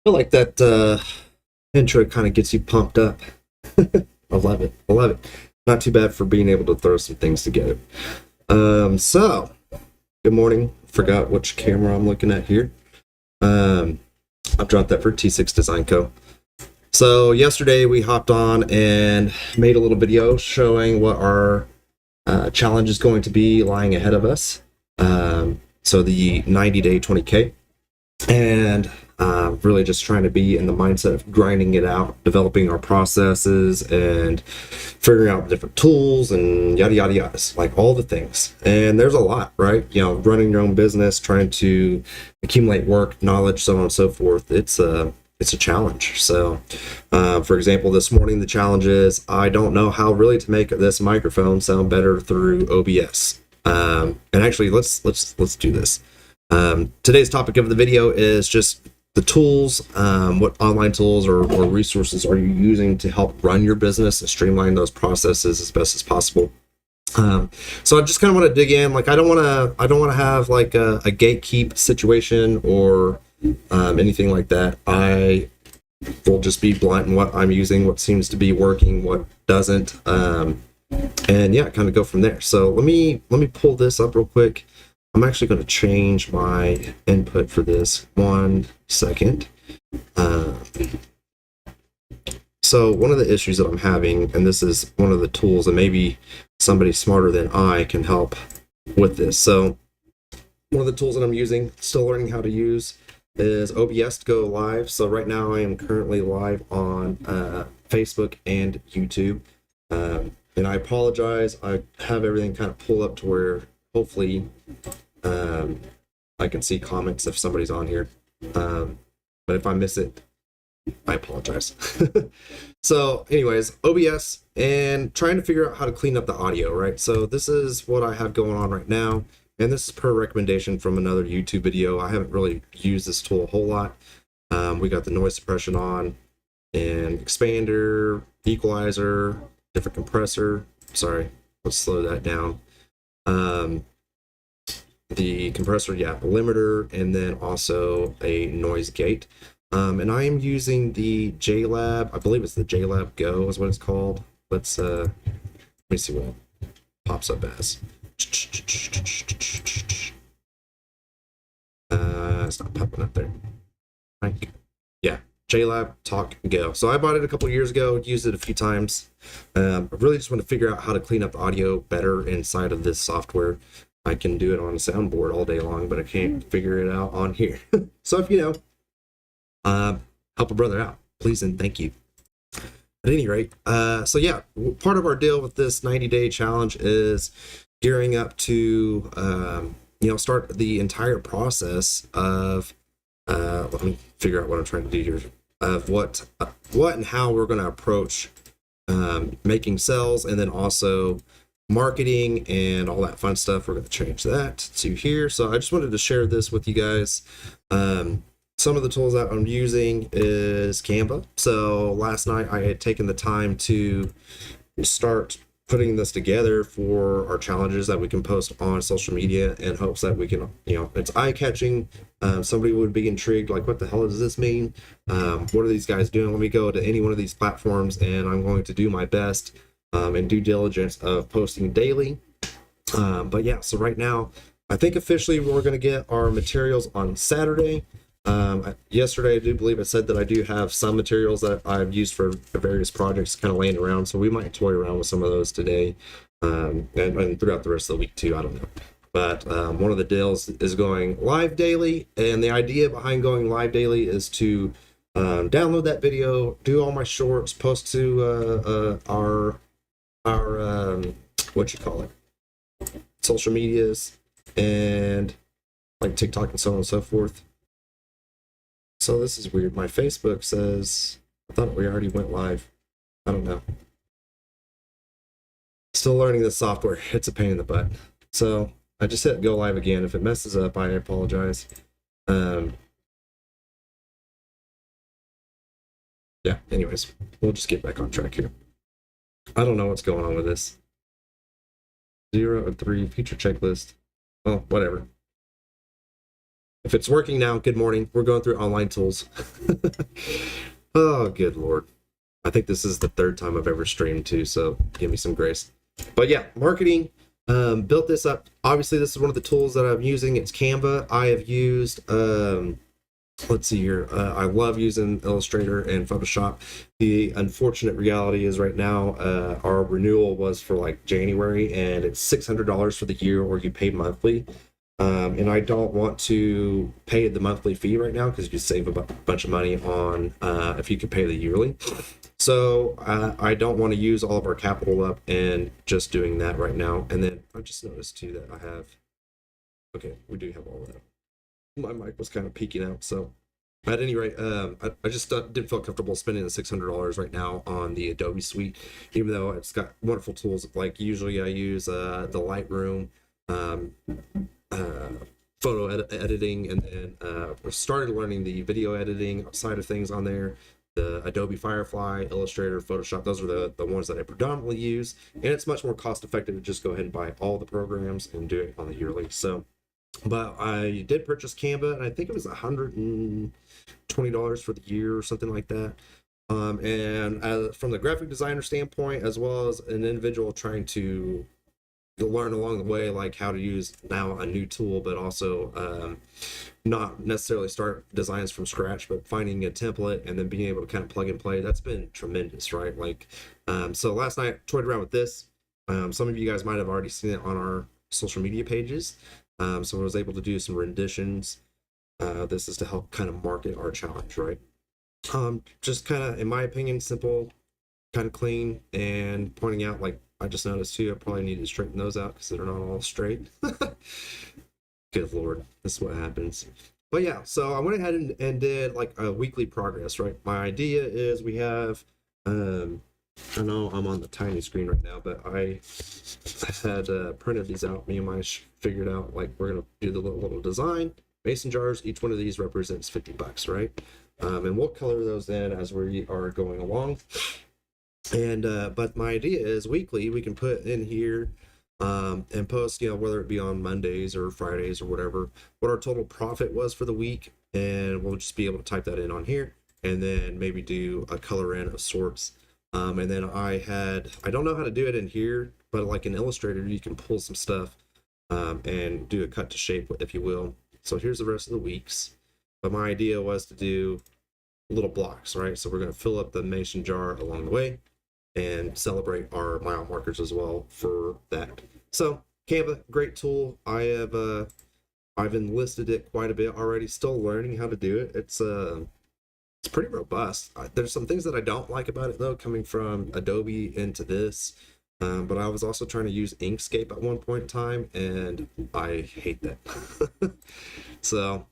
I like that intro kind of gets you pumped up. I love it. I love it. Not too bad for being able to throw some things together. So good morning. Forgot which camera I'm looking at here. I've dropped that for T6 Design Co. So yesterday we hopped on and made a little video showing what our challenge is going to be lying ahead of us. So the 90-day 20K. And really just trying to be in the mindset of grinding it out, developing our processes and figuring out different tools and yada yada yada, like all the things. And there's a lot, right? Running your own business, trying to accumulate work, knowledge, so on and so forth. It's a challenge. So for example, this morning the challenge is I don't know how really to make this microphone sound better through OBS. And actually let's do this. Today's topic of the video is just the tools. What online tools or resources are you using to help run your business and streamline those processes as best as possible? So I just kind of want to dig in. Like I don't want to have like a gatekeep situation or anything like that. I will just be blunt in what I'm using, what seems to be working, what doesn't, and yeah, kind of go from there. So let me pull this up real quick. I'm actually going to change my input for this 1 second. So one of the issues that I'm having, and this is one of the tools, and maybe somebody smarter than I can help with this. So one of the tools that I'm using, still learning how to use, is OBS to go live. So right now I am currently live on Facebook and YouTube. And I apologize. I have everything kind of pulled up to where hopefully I can see comments if somebody's on here. But if I miss it, I apologize. So anyways, OBS and trying to figure out how to clean up the audio, right? So this is what I have going on right now. And this is per recommendation from another YouTube video. I haven't really used this tool a whole lot. We got the noise suppression on and expander, equalizer, different compressor. Sorry, let's slow that down. The compressor, yeah, limiter, and then also a noise gate. And I am using the JLab, I believe it's the JLab Go is what it's called. Let me see what it pops up as. It's not popping up there. Yeah, JLab Talk Go. So I bought it a couple years ago, used it a few times. I really just want to figure out how to clean up the audio better inside of this software. I can do it on a soundboard all day long, but I can't figure it out on here. So if you know, help a brother out, please and thank you. At any rate, so yeah, part of our deal with this 90-day challenge is gearing up to, start the entire process of, let me figure out what I'm trying to do here, of what and how we're going to approach making sales, and then also marketing and all that fun stuff. We're going to change that to here. So I just wanted to share this with you guys. Some of the tools that I'm using is Canva. So last night I had taken the time to start putting this together for our challenges that we can post on social media in hopes that we can, it's eye-catching. Somebody would be intrigued, like, what the hell does this mean? What are these guys doing? Let me go to any one of these platforms and I'm going to do my best and due diligence of posting daily. But yeah, so right now, I think officially we're going to get our materials on Saturday. Yesterday, I do believe I said that I do have some materials that I've used for various projects kind of laying around. So we might toy around with some of those today and throughout the rest of the week too. I don't know. But one of the deals is going live daily. And the idea behind going live daily is to download that video, do all my shorts, post to our social medias, and like TikTok and so on and so forth. So this is weird. My Facebook says, I thought we already went live. I don't know. Still learning this software. It's a pain in the butt. So I just hit go live again. If it messes up, I apologize. Yeah, anyways, we'll just get back on track here. I don't know what's going on with this. 0 or 3 feature checklist. Oh, whatever. If it's working now, good morning. We're going through online tools. Oh, good Lord. I think this is the third time I've ever streamed too, so give me some grace. But yeah, marketing, built this up. Obviously, this is one of the tools that I'm using. It's Canva. I have used, let's see here. I love using Illustrator and Photoshop. The unfortunate reality is right now, our renewal was for like January, and it's $600 for the year, or you pay monthly. And I don't want to pay the monthly fee right now because you save a bunch of money on if you could pay the yearly. So I don't want to use all of our capital up and just doing that right now. And then I just noticed too that I have, okay, we do have all that. My mic was kind of peeking out. So at any rate, I just didn't feel comfortable spending the $600 right now on the Adobe Suite, even though it's got wonderful tools. Like usually I use the Lightroom, photo editing, and then started learning the video editing side of things on there. The Adobe Firefly, Illustrator, Photoshop, those are the ones that I predominantly use, and it's much more cost effective to just go ahead and buy all the programs and do it on the yearly. So, but I did purchase Canva, and I think it was $120 for the year or something like that. And from the graphic designer standpoint, as well as an individual trying to learn along the way, like how to use now a new tool, but also not necessarily start designs from scratch, but finding a template and then being able to kind of plug and play. That's been tremendous, right? Like, so last night I toyed around with this. Some of you guys might have already seen it on our social media pages. So I was able to do some renditions. This is to help kind of market our challenge, right? Just kind of, in my opinion, simple, kind of clean, and pointing out, like, I just noticed too, I probably need to straighten those out because they're not all straight. Good Lord, this is what happens. But yeah, so I went ahead and did like a weekly progress, right? My idea is we have, I know I'm on the tiny screen right now, but I had printed these out. Me and my figured out, like, we're gonna do the little design mason jars. Each one of these represents $50, right? And we'll color those in as we are going along. And but my idea is weekly we can put in here and post, you know, whether it be on Mondays or Fridays or whatever, what our total profit was for the week, and we'll just be able to type that in on here, and then maybe do a color in of sorts. And then I don't know how to do it in here, but like in Illustrator you can pull some stuff and do a cut to shape, if you will. So here's the rest of the weeks, but my idea was to do little blocks, right? So we're going to fill up the mason jar along the way and celebrate our mile markers as well for that. So Canva, great tool. I've enlisted it quite a bit already, still learning how to do it. It's pretty robust. There's some things that I don't like about it though, coming from Adobe into this. But I was also trying to use Inkscape at one point in time, and I hate that. So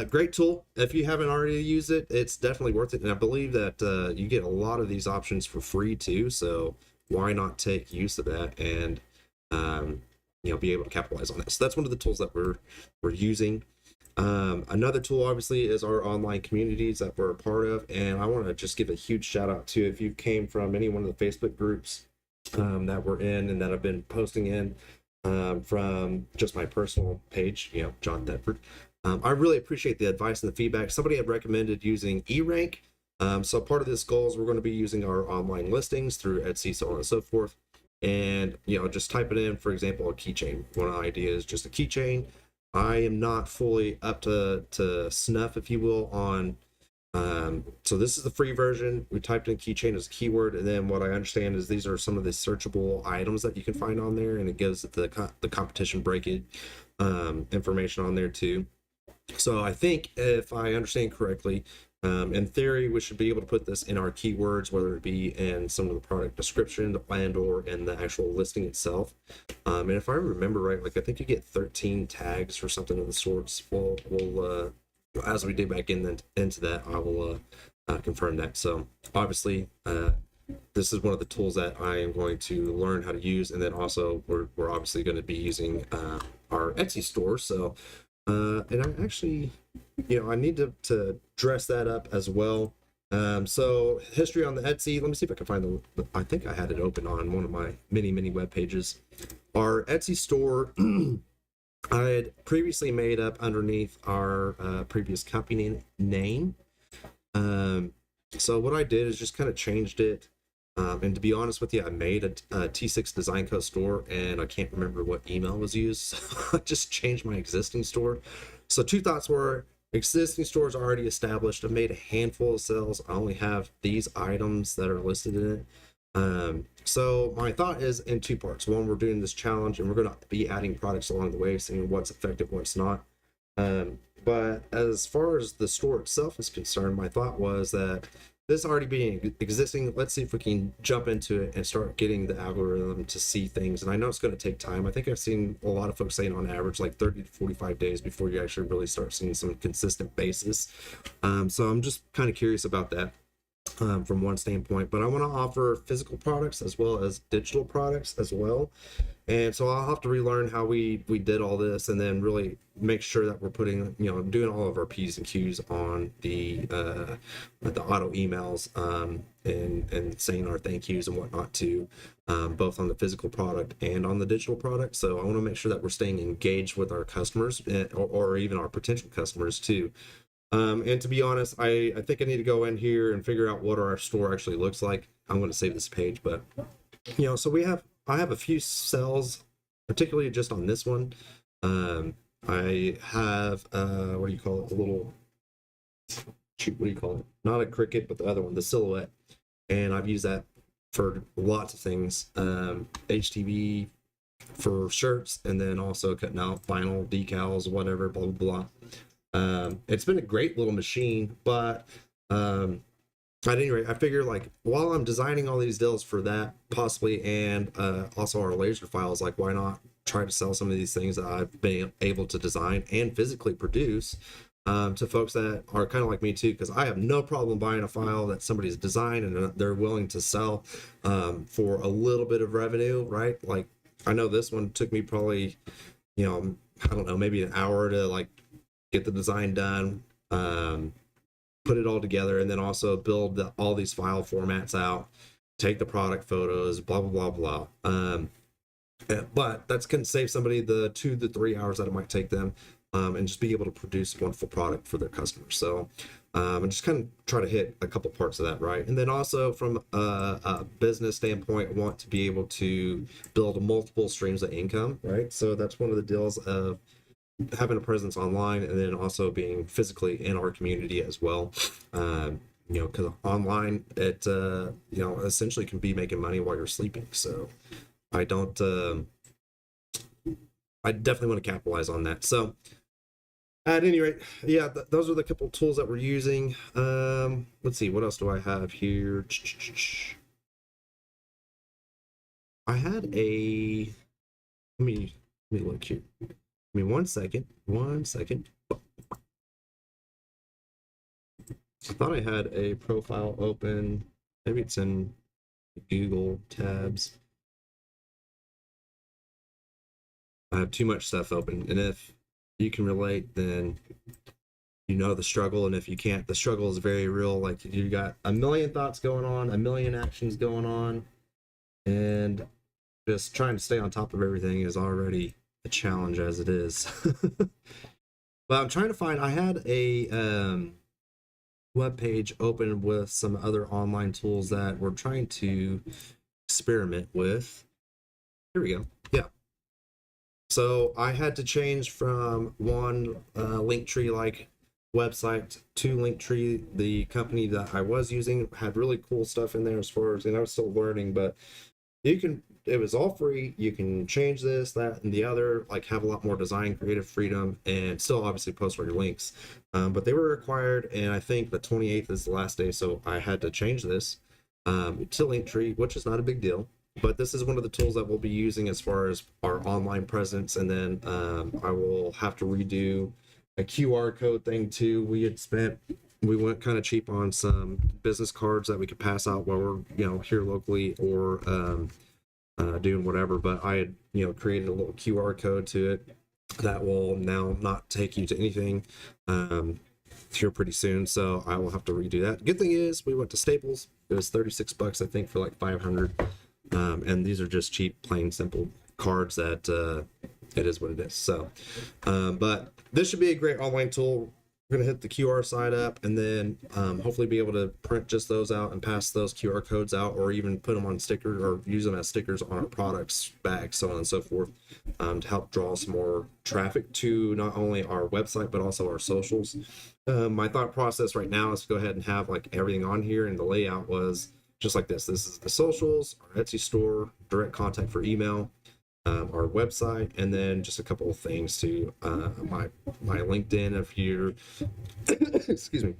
great tool. If you haven't already used it, it's definitely worth it. And I believe that you get a lot of these options for free too. So why not take use of that and you know, be able to capitalize on that. So that's one of the tools that we're using. Another tool obviously is our online communities that we're a part of, and I want to just give a huge shout out to, if you came from any one of the Facebook groups that we're in and that I've been posting in from just my personal page, you know, John Thetford. I really appreciate the advice and the feedback. Somebody had recommended using eRank. So part of this goal is we're going to be using our online listings through Etsy, so on and so forth. And, you know, just type it in, for example, a keychain. One of the ideas is just a keychain. I am not fully up to snuff, if you will, on so this is the free version. We typed in keychain as a keyword, and then what I understand is these are some of the searchable items that you can find on there, and it gives the competition breakage information on there too. So I think, if I understand correctly, in theory, we should be able to put this in our keywords, whether it be in some of the product description and or in the actual listing itself. And if I remember right, like I think you get 13 tags or something of the sorts. We'll as we dig back into that, I will confirm that. So obviously, this is one of the tools that I am going to learn how to use, and then also we're obviously going to be using our Etsy store. So and I actually, you know, I need to dress that up as well. So history on the Etsy, let me see if I can find I think I had it open on one of my many web pages. Our Etsy store I had previously made up underneath our previous company name. Um, so what I did is just kind of changed it. And to be honest with you, I made a T6 Design Co store, and I can't remember what email was used. So I just changed my existing store. So two thoughts were: existing stores already established. I made a handful of sales. I only have these items that are listed in it. So my thought is in two parts. One, we're doing this challenge, and we're going to be adding products along the way, seeing what's effective, what's not. But as far as the store itself is concerned, my thought was that this already being existing, let's see if we can jump into it and start getting the algorithm to see things. And I know it's going to take time. I think I've seen a lot of folks saying on average like 30 to 45 days before you actually really start seeing some consistent basis. So I'm just kind of curious about that. From one standpoint, but I want to offer physical products as well as digital products as well. And so I'll have to relearn how we did all this, and then really make sure that we're putting, doing all of our P's and Q's on the auto emails, and saying our thank yous and whatnot too, both on the physical product and on the digital product. So I want to make sure that we're staying engaged with our customers, or even our potential customers too. And to be honest, I think I need to go in here and figure out what our store actually looks like. I'm going to save this page, but so I have a few cells, particularly just on this one. I have what do you call it? A little, shoot, what do you call it? Not a Cricut, but the other one, the Silhouette. And I've used that for lots of things. HTV for shirts, and then also cutting out vinyl decals, whatever, blah blah blah. It's been a great little machine, but at any rate, I figure like while I'm designing all these deals for that possibly, and also our laser files, like why not try to sell some of these things that I've been able to design and physically produce to folks that are kind of like me too, because I have no problem buying a file that somebody's designed and they're willing to sell for a little bit of revenue, right? Like I know this one took me probably, I don't know, maybe an hour to like get the design done, put it all together, and then also build all these file formats out, take the product photos, blah, blah, blah, blah. But that's going to save somebody the 2 to 3 hours that it might take them, and just be able to produce a wonderful product for their customers. So and just kind of try to hit a couple parts of that, right? And then also from a business standpoint, I want to be able to build multiple streams of income, right? So that's one of the deals of having a presence online, and then also being physically in our community as well. Because online it essentially can be making money while you're sleeping. So I definitely want to capitalize on that. So at any rate, yeah, those are the couple of tools that we're using. Let's see, what else do I have here? I had let me look here. Give me 1 second. 1 second. I thought I had a profile open. Maybe it's in Google tabs. I have too much stuff open. And if you can relate, then you know the struggle. And if you can't, the struggle is very real. Like you got a million thoughts going on, a million actions going on, and just trying to stay on top of everything is already a challenge as it is. But I'm trying to find, I had a web page open with some other online tools that we're trying to experiment with. Here we go. Yeah. So I had to change from one Linktree like website to Linktree. The company that I was using had really cool stuff in there as far as, and I was still learning, but it was all free. You can change this, that, and the other, like have a lot more design, creative freedom, and still obviously post all your links. But they were required, and I think the 28th is the last day, so I had to change this to Linktree, which is not a big deal. But this is one of the tools that we'll be using as far as our online presence, and then I will have to redo a QR code thing too. We went kind of cheap on some business cards that we could pass out while we're, here locally, or doing whatever. But I had, created a little QR code to it that will now not take you to anything here pretty soon. So I will have to redo that. Good thing is we went to Staples. It was $36, I think, for like 500. And these are just cheap, plain, simple cards that it is what it is. So, but this should be a great online tool. We're going to hit the QR side up, and then hopefully be able to print just those out and pass those QR codes out, or even put them on stickers or use them as stickers on our products, bags, so on and so forth, to help draw some more traffic to not only our website, but also our socials. My thought process right now is to go ahead and have like everything on here, and the layout was just like this. This is the socials, our Etsy store, direct contact for email, our website, and then just a couple of things to my LinkedIn. If you're excuse me,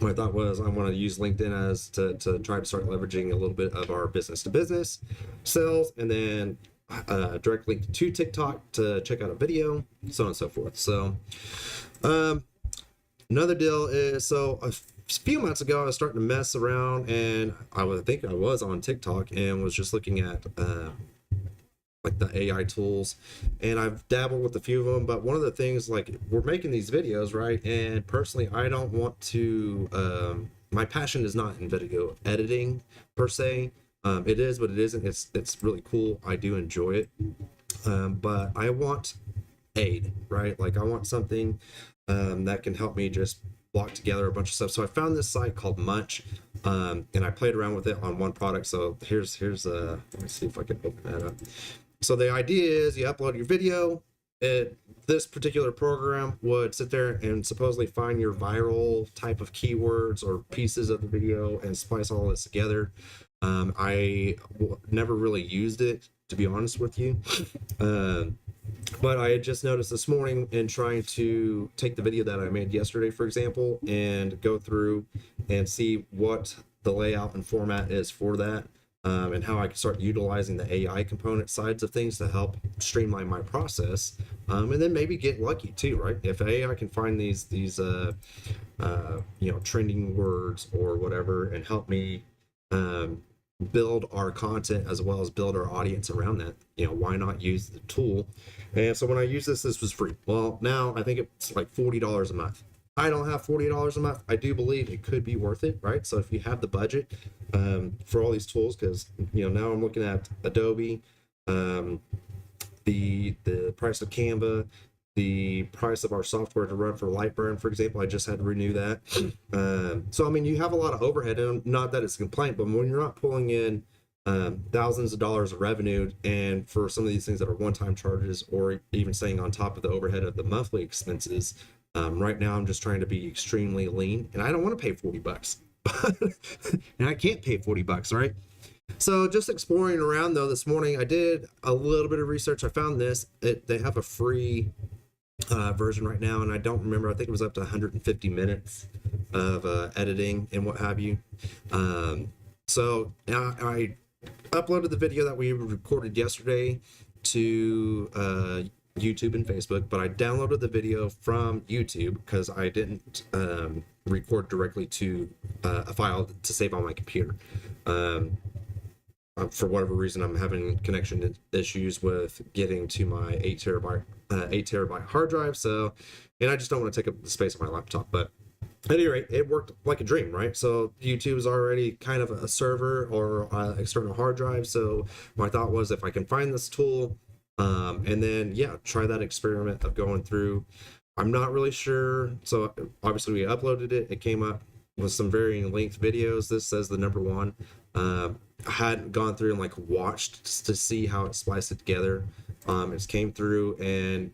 my thought was I want to use LinkedIn as to try to start leveraging a little bit of our business to business sales, and then direct link to TikTok to check out a video, so on and so forth. So another deal is, so a few months ago I was starting to mess around, and I think I was on TikTok and was just looking at like the AI tools, and I've dabbled with a few of them. But one of the things, like, we're making these videos, right? And personally, I don't want to, my passion is not in video editing per se. It is, but it isn't. It's really cool. I do enjoy it. But I want aid, right? Like, I want something that can help me just block together a bunch of stuff. So I found this site called Munch, and I played around with it on one product. So here's let me see if I can open that up. So the idea is you upload your video. This particular program would sit there and supposedly find your viral type of keywords or pieces of the video and splice all this together. I never really used it, to be honest with you. But I had just noticed this morning in trying to take the video that I made yesterday, for example, and go through and see what the layout and format is for that. And how I can start utilizing the AI component sides of things to help streamline my process, and then maybe get lucky too, right? If AI can find these trending words or whatever, and help me build our content as well as build our audience around that, why not use the tool? And so when I use this was free. Well, now I think it's like $40 a month. I don't have $40 a month. I do believe it could be worth it, right? So if you have the budget for all these tools, because now I'm looking at Adobe, the price of Canva, the price of our software to run for Lightburn, for example. I just had to renew that. So I mean, you have a lot of overhead, and not that it's a complaint, but when you're not pulling in thousands of dollars of revenue, and for some of these things that are one-time charges, or even staying on top of the overhead of the monthly expenses. Right now, I'm just trying to be extremely lean, and I don't want to pay $40, and I can't pay $40, right? So just exploring around though this morning, I did a little bit of research. I found this. They have a free version right now, and I don't remember. I think it was up to 150 minutes of editing and what have you. So I uploaded the video that we recorded yesterday to YouTube and Facebook, but I downloaded the video from YouTube because I didn't record directly to a file to save on my computer. For whatever reason, I'm having connection issues with getting to my 8 terabyte hard drive. So, and I just don't want to take up the space on my laptop. But at any rate, it worked like a dream, right? So YouTube is already kind of a server or external hard drive. So my thought was, if I can find this tool, and then try that experiment of going through. I'm not really sure. So obviously we uploaded it. It came up with some varying length videos. This says the number one. I hadn't gone through and watched to see how it spliced it together. It came through and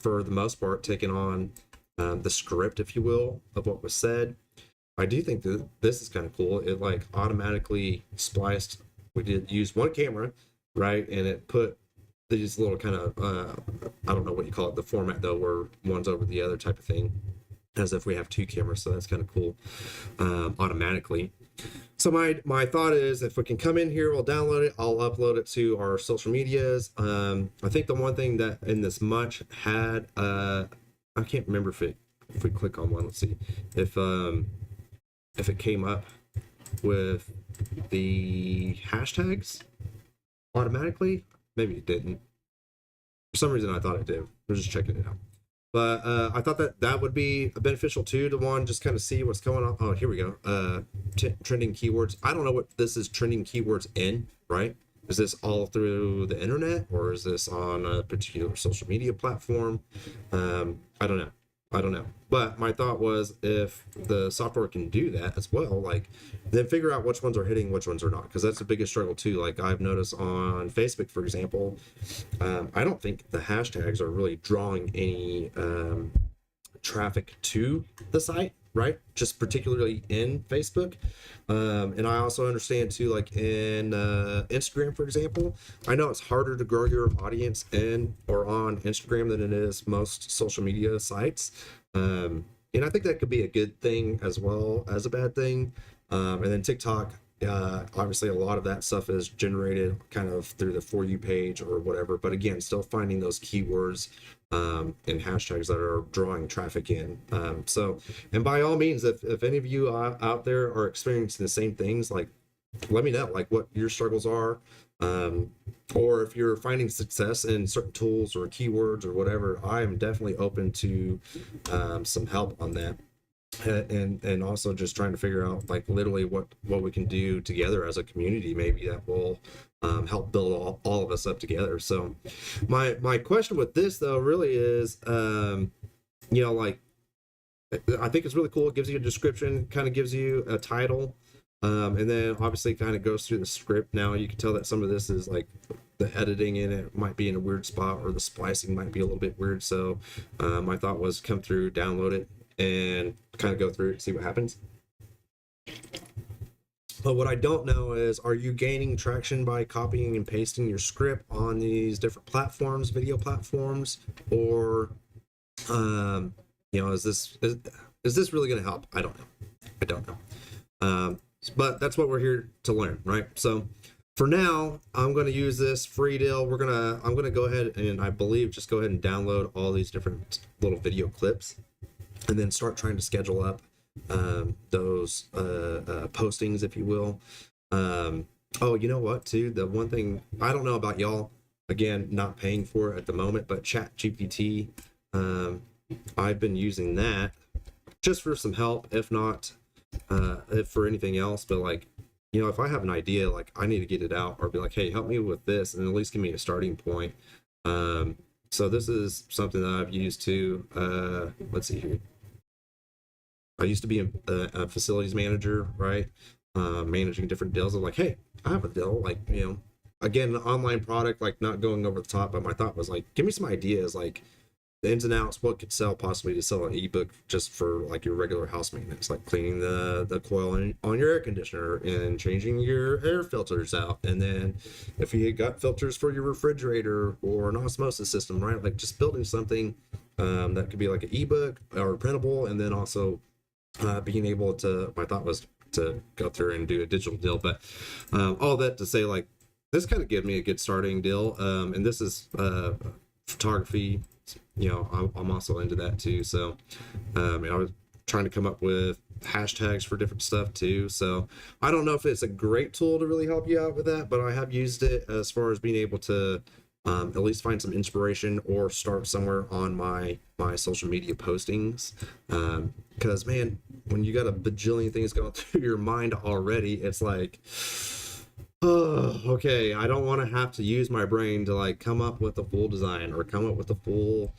for the most part taken on the script, if you will, of what was said. I do think that this is kind of cool. It automatically spliced. We did use one camera, right? And it put these little kind of I don't know what you call it, the format though, where one's over the other type of thing, as if we have two cameras. So that's kind of cool, automatically. So my thought is, if we can come in here, we'll download it, I'll upload it to our social medias. I think the one thing that in this Munch had, I can't remember if we click on one, let's see if it came up with the hashtags automatically. Maybe it didn't. For some reason, I thought it did. We're just checking it out. But I thought that would be beneficial too, to one, just kind of see what's going on. Oh, here we go. Trending keywords. I don't know what this is trending keywords in, right? Is this all through the internet, or is this on a particular social media platform? I don't know. I don't know. But my thought was, if the software can do that as well, like, then figure out which ones are hitting, which ones are not, because that's the biggest struggle too. Like, I've noticed on Facebook, for example, I don't think the hashtags are really drawing any traffic to the site, right? Just particularly in Facebook. And I also understand too, like in Instagram, for example, I know it's harder to grow your audience in or on Instagram than it is most social media sites. And I think that could be a good thing as well as a bad thing. And then TikTok, obviously a lot of that stuff is generated kind of through the For You page or whatever, but again, still finding those keywords and hashtags that are drawing traffic in. So, and by all means, if any of you out there are experiencing the same things, like, let me know, like, what your struggles are, or if you're finding success in certain tools or keywords or whatever. I am definitely open to some help on that. And also just trying to figure out, like, literally what we can do together as a community, maybe that will help build all of us up together. So my question with this though really is, like, I think it's really cool. It gives you a description, kind of gives you a title, and then obviously kind of goes through the script. Now you can tell that some of this is like the editing in it might be in a weird spot, or the splicing might be a little bit weird. So my thought was come through, download it, and kind of go through it, see what happens. But what I don't know is, are you gaining traction by copying and pasting your script on these different platforms, video platforms, or is this really going to help? I don't know. But that's what we're here to learn, right? So for now, I'm going to use this free deal. I'm going to go ahead and, I believe, just go ahead and download all these different little video clips, and then start trying to schedule up those postings, if you will. Oh, you know what, too? The one thing, I don't know about y'all, again, not paying for it at the moment, but ChatGPT, I've been using that just for some help, if not if for anything else. But, like, if I have an idea, like, I need to get it out, or be like, hey, help me with this, and at least give me a starting point. So this is something that I've used too. Let's see here. I used to be a facilities manager, right? Managing different deals. I'm like, hey, I have a deal, like, again, an online product, like, not going over the top, but my thought was, like, give me some ideas, like, the ins and outs, what could sell, possibly to sell an ebook just for, like, your regular house maintenance, like cleaning the coil on your air conditioner and changing your air filters out. And then if you got filters for your refrigerator or an osmosis system, right? Like, just building something that could be like an ebook or printable, and then also being able to, my thought was to go through and do a digital deal. But all that to say, like, this kind of gave me a good starting deal. And this is photography. I'm also into that too. So I was trying to come up with hashtags for different stuff too. So I don't know if it's a great tool to really help you out with that, but I have used it as far as being able to at least find some inspiration or start somewhere on my social media postings. Because, man, when you got a bajillion things going through your mind already, it's like, oh, okay, I don't want to have to use my brain to, like, come up with a full design or come up with a full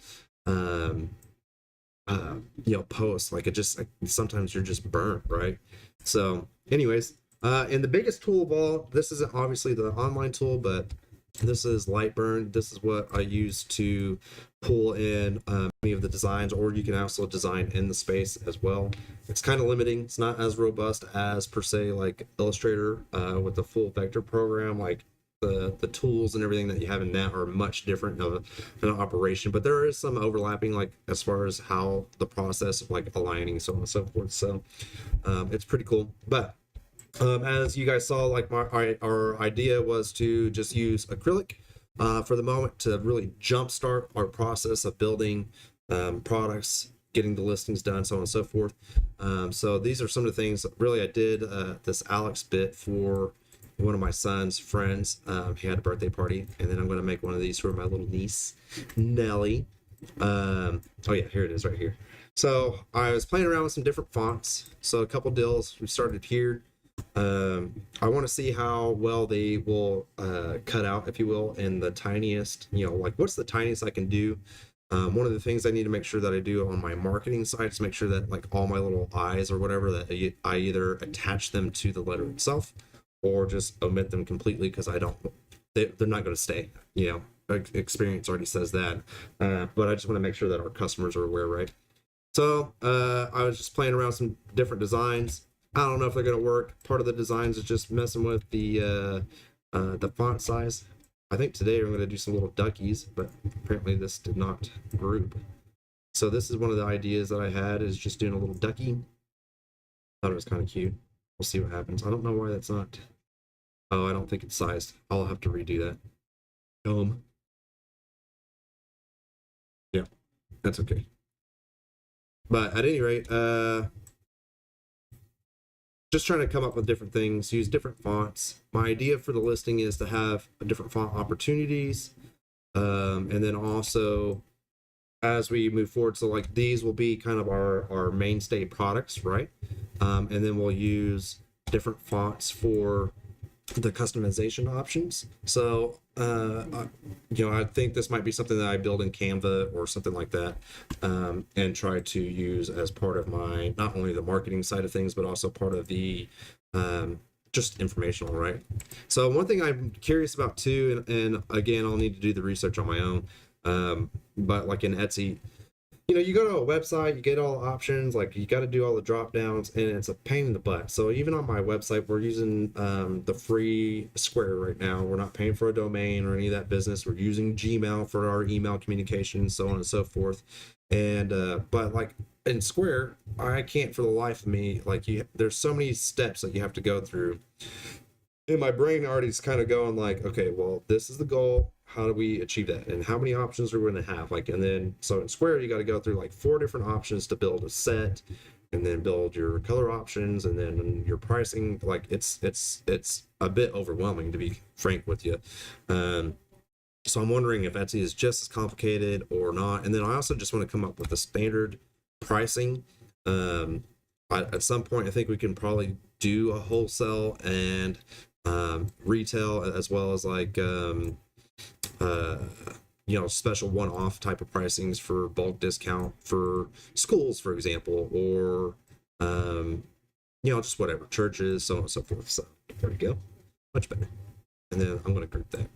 post. Like, it just, like, sometimes you're just burnt, right? So anyways, and the biggest tool of all, this isn't obviously the online tool, but this is Lightburn. This is what I use to pull in many of the designs, or you can also design in the space as well. It's kind of limiting. It's not as robust as, per se, like Illustrator with the full vector program. Like, the tools and everything that you have in that are much different of an operation, but there is some overlapping, like, as far as how the process of, like, aligning, so on and so forth. So it's pretty cool. But as you guys saw, like, our idea was to just use acrylic for the moment to really jumpstart our process of building products, getting the listings done, so on and so forth. So these are some of the things that really I did this Alex bit for one of my son's friends. He had a birthday party, and then I'm going to make one of these for my little niece, Nellie. Oh yeah, here it is right here. So I was playing around with some different fonts. So a couple deals. We started here. I want to see how well they will cut out, if you will, in the tiniest, like what's the tiniest I can do. One of the things I need to make sure that I do on my marketing side is make sure that like all my little eyes or whatever, that I either attach them to the letter itself or just omit them completely, because they're not going to stay, experience already says that. But I just want to make sure that our customers are aware, right? So I was just playing around with some different designs. I don't know if they're gonna work. Part of the designs is just messing with the font size. I think today we're gonna do some little duckies, but apparently this did not group. So this is one of the ideas that I had, is just doing a little ducky. Thought it was kind of cute. We'll see what happens. I don't know why that's not. Oh, I don't think it's sized. I'll have to redo that. Yeah, that's okay. But at any rate, just trying to come up with different things, use different fonts. My idea for the listing is to have different font opportunities. And then also, as we move forward, so like these will be kind of our mainstay products, right? And then we'll use different fonts for the customization options. So I think this might be something that I build in Canva or something like that, and try to use as part of my, not only the marketing side of things, but also part of the just informational, right? So one thing I'm curious about too, and again, I'll need to do the research on my own, but like in Etsy, you go to a website, you get all the options, like you got to do all the drop downs, and it's a pain in the butt. So even on my website, we're using the free Square right now. We're not paying for a domain or any of that business. We're using Gmail for our email communication, so on and so forth. And but like in Square, I can't for the life of me, like there's so many steps that you have to go through. And my brain already is kind of going like, okay, well, this is the goal. How do we achieve that? And how many options are we going to have? Like, and then, so in Square, you got to go through like 4 different options to build a set, and then build your color options, and then your pricing. Like it's a bit overwhelming, to be frank with you. So I'm wondering if Etsy is just as complicated or not. And then I also just want to come up with a standard pricing. At some point, I think we can probably do a wholesale and retail, as well as like special one-off type of pricings for bulk discount for schools, for example, or just whatever, churches, so on and so forth. So there we go, much better. And then I'm going to group that.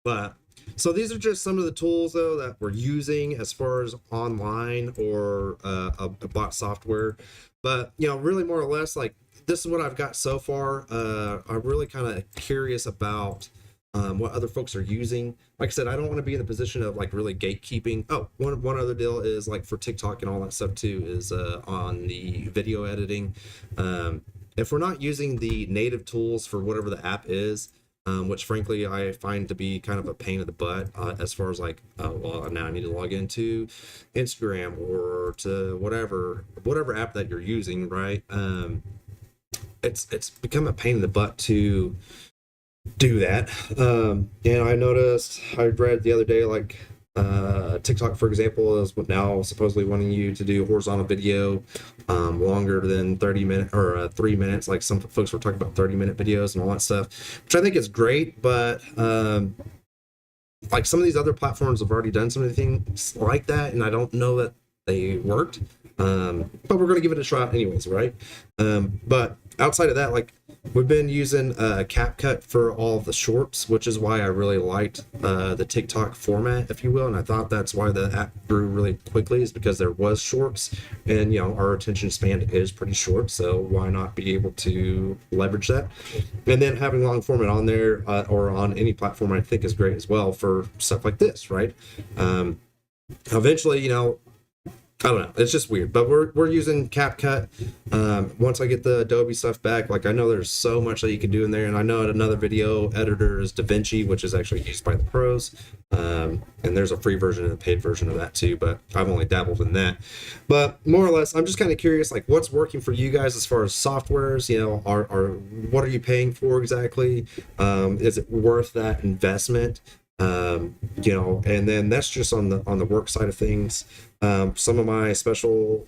But so these are just some of the tools though that we're using as far as online or a bot software. But really more or less, like this is what I've got so far. I'm really kind of curious about what other folks are using. Like I said, I don't want to be in the position of like really gatekeeping. Oh, one other deal is like for TikTok and all that stuff too, is on the video editing. If we're not using the native tools for whatever the app is, which frankly I find to be kind of a pain in the butt, as far as like, well, now I need to log into Instagram or to whatever app that you're using, right? It's become a pain in the butt to do that. And I noticed, I read the other day, like TikTok, for example, is now supposedly wanting you to do horizontal video longer than 30 minutes or 3 minutes. Like some folks were talking about 30-minute videos and all that stuff, which I think is great. But like some of these other platforms have already done some of the things like that, and I don't know that they worked. But we're going to give it a shot anyways, right? But outside of that, like we've been using CapCut for all of the shorts, which is why I really liked the TikTok format, if you will. And I thought that's why the app grew really quickly, is because there was shorts, and our attention span is pretty short. So why not be able to leverage that? And then having long format on there or on any platform, I think is great as well for stuff like this, right? Eventually, I don't know. It's just weird, but we're using CapCut. Once I get the Adobe stuff back, like I know there's so much that you can do in there, and I know another video editor is DaVinci, which is actually used by the pros. And there's a free version and a paid version of that too, but I've only dabbled in that. But more or less, I'm just kind of curious, like what's working for you guys as far as softwares. What are you paying for exactly? Is it worth that investment? And then that's just on the work side of things. Some of my special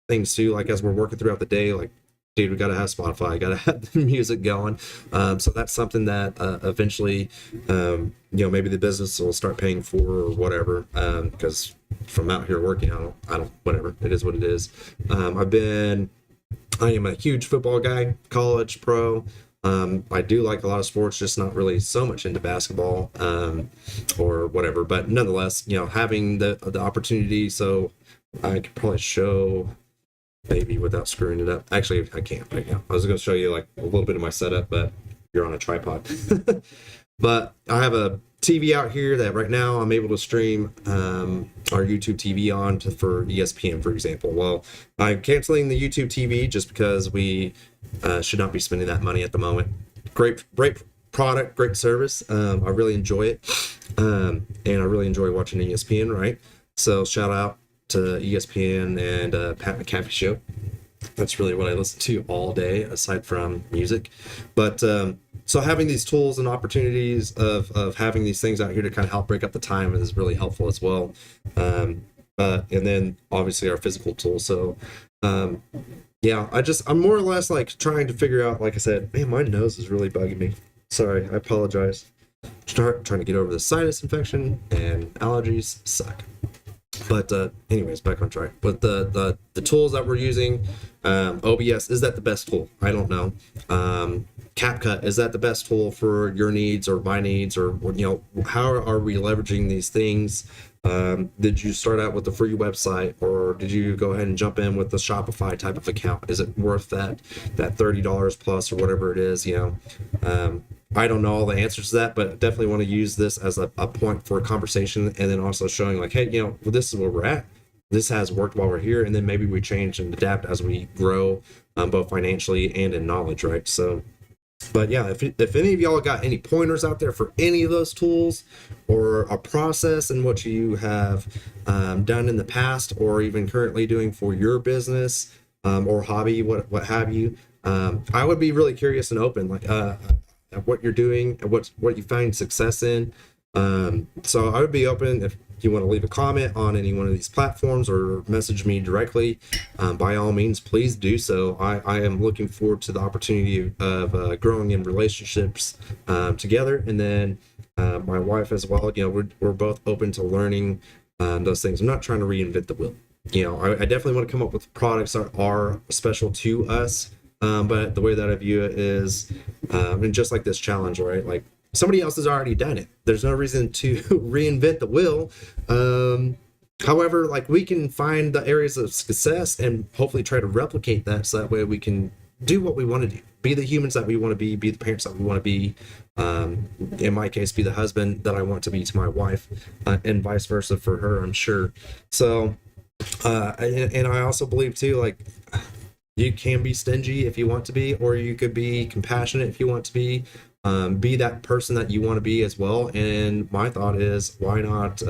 things too, like as we're working throughout the day, like dude, we got to have Spotify, got to have the music going. So that's something that eventually, maybe the business will start paying for or whatever. Because from out here working, I don't, whatever. It is what it is. I am a huge football guy, college, pro. I do like a lot of sports, just not really so much into basketball or whatever. But nonetheless, having the opportunity, so I could probably show maybe without screwing it up. Actually, I can't right now. I was going to show you like a little bit of my setup, but you're on a tripod. But I have a TV out here that right now I'm able to stream our YouTube TV on for ESPN, for example. Well, I'm canceling the YouTube TV just because we should not be spending that money at the moment. Great product, great service. I really enjoy it. And I really enjoy watching ESPN, right? So shout out to ESPN and Pat McAfee show. That's really what I listen to all day, aside from music. But so having these tools and opportunities of having these things out here to kind of help break up the time is really helpful as well. And then obviously our physical tools. So yeah, I'm more or less like trying to figure out, like I said, man, my nose is really bugging me. Sorry, I apologize. Trying to get over the sinus infection, and allergies suck. But anyways, back on track. But the tools that we're using, OBS, is that the best tool? I don't know. CapCut, is that the best tool for your needs or my needs, or how are we leveraging these things? Did you start out with the free website, or did you go ahead and jump in with the Shopify type of account? Is it worth that $30 plus or whatever it is? I don't know all the answers to that, but definitely want to use this as a point for a conversation, and then also showing like, hey, well, this is where we're at. This has worked while we're here, and then maybe we change and adapt as we grow, both financially and in knowledge, right? So, but yeah, if any of y'all got any pointers out there for any of those tools, or a process and what you have done in the past, or even currently doing for your business or hobby, what have you, I would be really curious and open, like at what you're doing and what you find success in. So I would be open if you want to leave a comment on any one of these platforms or message me directly. By all means, please do so. I am looking forward to the opportunity of growing in relationships together, and then my wife as well. We're both open to learning those things. I'm not trying to reinvent the wheel. I definitely want to come up with products that are special to us. But the way that I view it is, and just like this challenge, right? Like somebody else has already done it. There's no reason to reinvent the wheel. However, like we can find the areas of success and hopefully try to replicate that, so that way we can do what we want to do, be the humans that we want to be the parents that we want to be. In my case, be the husband that I want to be to my wife, and vice versa for her, I'm sure. So, and I also believe too, like, you can be stingy if you want to be, or you could be compassionate if you want to be. Be that person that you want to be as well. And my thought is, why not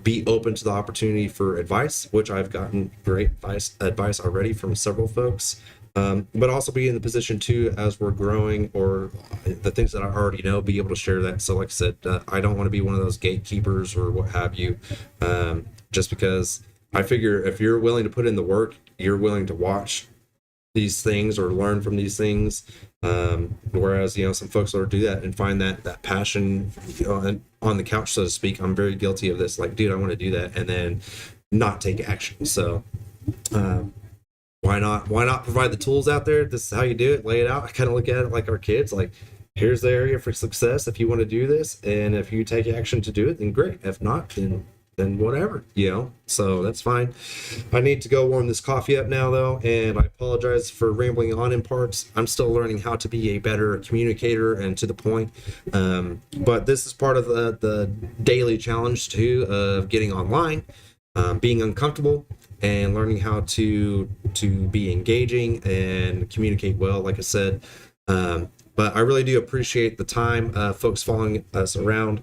be open to the opportunity for advice, which I've gotten great advice already from several folks. But also be in the position too, as we're growing, or the things that I already know, be able to share that. So like I said, I don't want to be one of those gatekeepers or what have you, just because I figure if you're willing to put in the work, you're willing to watch these things or learn from these things. Whereas, some folks will do that and find that passion on the couch, so to speak. I'm very guilty of this. Like, dude, I want to do that, and then not take action. So, why not provide the tools out there? This is how you do it. Lay it out. I kind of look at it like our kids, like, here's the area for success if you want to do this. And if you take action to do it, then great. If not, then whatever, so that's fine. I need to go warm this coffee up now though, and I apologize for rambling on in parts. I'm still learning how to be a better communicator and to the point, but this is part of the daily challenge too, of getting online, being uncomfortable and learning how to be engaging and communicate well, like I said. But I really do appreciate the time, folks following us around.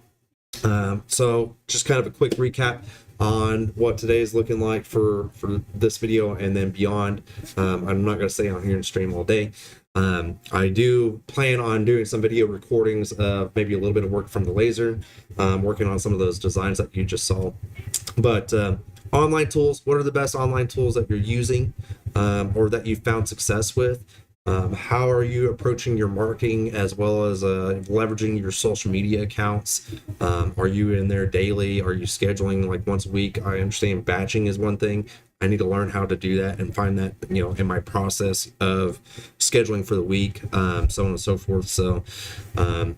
So just kind of a quick recap on what today is looking like for this video and then beyond. I'm not going to stay on here and stream all day. I do plan on doing some video recordings, maybe a little bit of work from the laser, working on some of those designs that you just saw. But online tools, what are the best online tools that you're using? or that you found success with? How are you approaching your marketing as well as leveraging your social media accounts? Are you in there daily? Are you scheduling like once a week? I understand batching is one thing. I need to learn how to do that and find that, in my process of scheduling for the week, so on and so forth. So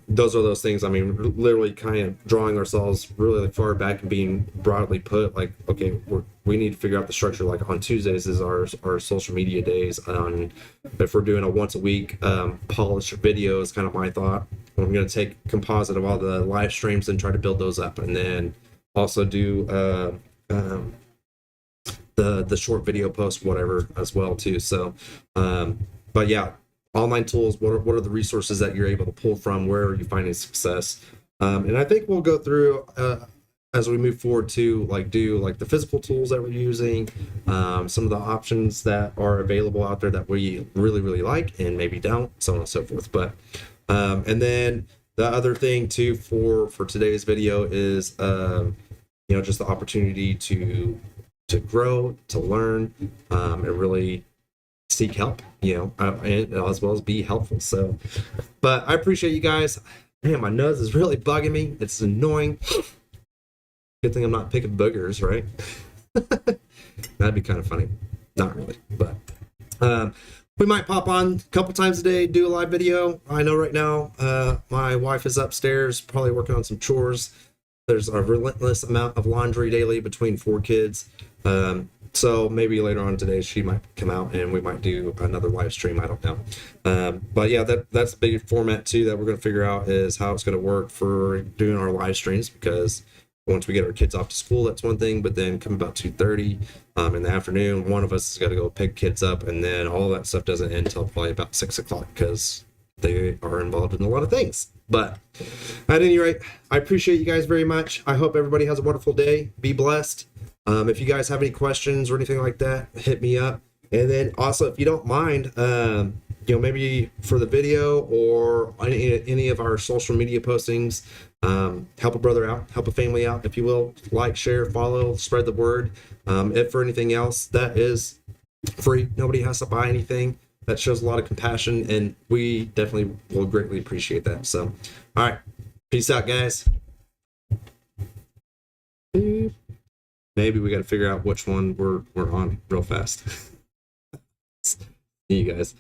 those are those things. I mean, literally kind of drawing ourselves really far back and being broadly put like, okay, we need to figure out the structure. Like on Tuesdays is our social media days. If we're doing a once a week polished video is kind of my thought. I'm going to take composite of all the live streams and try to build those up, and then also do the short video post, whatever, as well too. So but yeah, online tools, what are the resources that you're able to pull from? Where are you finding success? And I think we'll go through as we move forward to do the physical tools that we're using, some of the options that are available out there that we really like and maybe don't, so on and so forth. But and then the other thing too for today's video is just the opportunity to grow, to learn, and really seek help, and as well as be helpful. So, but I appreciate you guys. Man, my nose is really bugging me. It's annoying. Good thing I'm not picking boogers, right? That'd be kind of funny. Not really, but we might pop on a couple times a day, do a live video. I know right now my wife is upstairs, probably working on some chores. There's a relentless amount of laundry daily between 4 kids. So maybe later on today she might come out and we might do another live stream. I don't know. But yeah, that's a big format too that we're going to figure out is how it's going to work for doing our live streams, because once we get our kids off to school, that's one thing, but then come about 2:30 in the afternoon, one of us has got to go pick kids up, and then all that stuff doesn't end until probably about 6 o'clock because they are involved in a lot of things. But at any rate, I appreciate you guys very much. I hope everybody has a wonderful day. Be blessed. If you guys have any questions or anything like that, hit me up. And then also, if you don't mind, maybe for the video or any of our social media postings, help a brother out, help a family out, if you will. Like, share, follow, spread the word. If for anything else, that is free. Nobody has to buy anything. That shows a lot of compassion, and we definitely will greatly appreciate that. So, all right. Peace out, guys. Maybe we got to figure out which one we're on real fast. See you guys.